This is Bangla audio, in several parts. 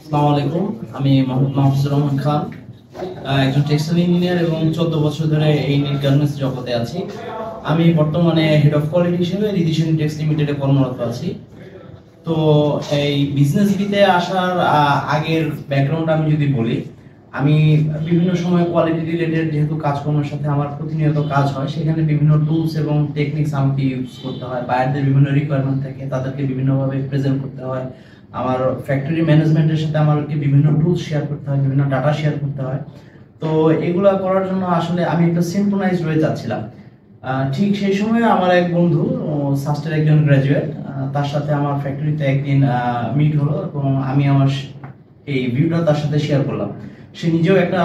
আসসালামু আলাইকুম। আমি মোহাম্মদ মাহফুজুর রহমান খান, একজন টেক্সটাইল ইঞ্জিনিয়ার এবং 14 বছর ধরে এই নিট গার্মেন্টস জগতে আছি। আমি বর্তমানে হেড অফ কোয়ালিটি হিসেবে রিদিশন টেক্স লিমিটেডে কর্মরত আছি। তো এই বিজনেস বিতে আসার আগের ব্যাকগ্রাউন্ড আমি যদি বলি, আমি বিভিন্ন সময় কোয়ালিটি রিলেটেড যেহেতু কাজকর্মের সাথে আমার প্রতিনিয়ত কাজ হয়, সেখানে বিভিন্ন টুলস এবং টেকনিক্স আমাকে ইউজ করতে হয়। বায়ারদের বিভিন্ন রিকোয়ারমেন্ট থাকে, তাদেরকে বিভিন্নভাবে প্রেজেন্ট করতে হয়। আমার ফ্যাক্টরি ম্যানেজমেন্টের সাথে আমাকে বিভিন্ন টুলস শেয়ার করতে হয়, বিভিন্ন ডাটা শেয়ার করতে হয়। তো এগুলা করার জন্য আসলে আমি একটা সিনক্রোনাইজড হয়ে যাচ্ছিলাম। ঠিক সেই সময় আমার এক বন্ধু, সাস্টের একজন গ্রাজুয়েট, তার সাথে আমার ফ্যাক্টরিতে একদিন মিট হলো এবং আমি আমার এই ভিউটা তার সাথে শেয়ার করলাম। সে নিজেও একটা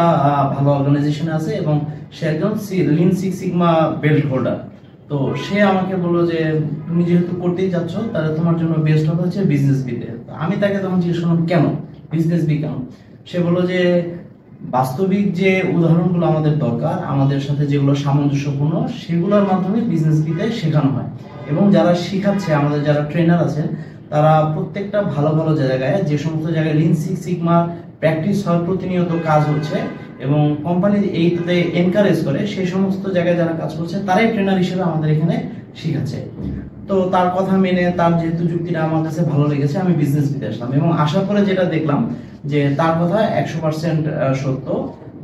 ভালো অর্গানাইজেশনে আছে এবং সে একজন lean six sigma belt holder. তো সে আমাকে বললো যে তুমি যেহেতু করতেই যাচ্ছ, তাহলে তোমার জন্য বেস্ট হবে হচ্ছে বিজনেস বিতে। আমি তাকে তখন জিজ্ঞেস করলাম কেন বিজনেস বি কেন। সে বললো যে বাস্তবিক যে উদাহরণগুলো আমাদের দরকার, আমাদের সাথে যেগুলো সামঞ্জস্যপূর্ণ, সেগুলোর মাধ্যমে বিজনেস বিতে শেখানো হয়। এবং যারা শিখাচ্ছে, আমাদের যারা ট্রেনার আছেন, তারা প্রত্যেকটা ভালো ভালো জায়গায়, যে সমস্ত জায়গায় লিন সিক্স সিগমা প্র্যাকটিস হয়, প্রতিনিয়ত কাজ হচ্ছে এবং কোম্পানি এইটাতে এনকারেজ করে, সেই সমস্ত জায়গায় যারা কাজ করছে তারাই ট্রেনার হিসেবে আমাদের এখানে শিখাচ্ছে। তো তার কথা মেনে, তার যেহেতু যুক্তিটা আমার কাছে ভালো লেগেছে, আমি বিজনেস বিতে আসলাম এবং আসার পরে যেটা দেখলাম যে তার কথা 100% সত্য।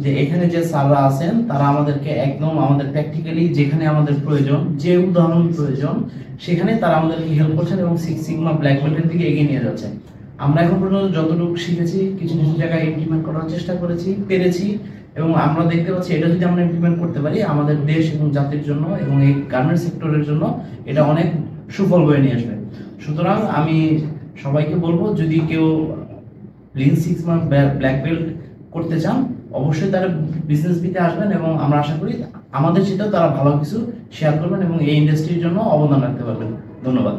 যে এখানে যে স্যাররা আছেন, তারা আমাদেরকে একদম আমাদের প্র্যাকটিক্যালি যেখানে আমাদের প্রয়োজন, যে উদাহরণ প্রয়োজন, সেখানে তারা আমাদেরকে হেল্প করছেন এবং সিক্স সিগমা ব্ল্যাক বেল্টের দিকে এগিয়ে নিয়ে যাচ্ছেন। আমরা এখন পর্যন্ত যতটুকু শিখেছি, কিছু কিছু জায়গায় ইমপ্লিমেন্ট করার চেষ্টা পেরেছি এবং আমরা দেখতে পাচ্ছি এটা যদি আমরা ইমপ্লিমেন্ট করতে পারি, আমাদের দেশ এবং জাতির জন্য এবং এই গার্মেন্টস সেক্টরের জন্য এটা অনেক সুফল বয়ে নিয়ে আসবে। সুতরাং আমি সবাইকে বলবো, যদি কেউ lean six month black belt করতে চান, অবশ্যই তারা বিজনেস বিতে আসবেন এবং আমরা আশা করি আমাদের সাথেও তারা ভালো কিছু শেয়ার করবেন এবং এই ইন্ডাস্ট্রির জন্য অবদান রাখতে পারবেন। ধন্যবাদ।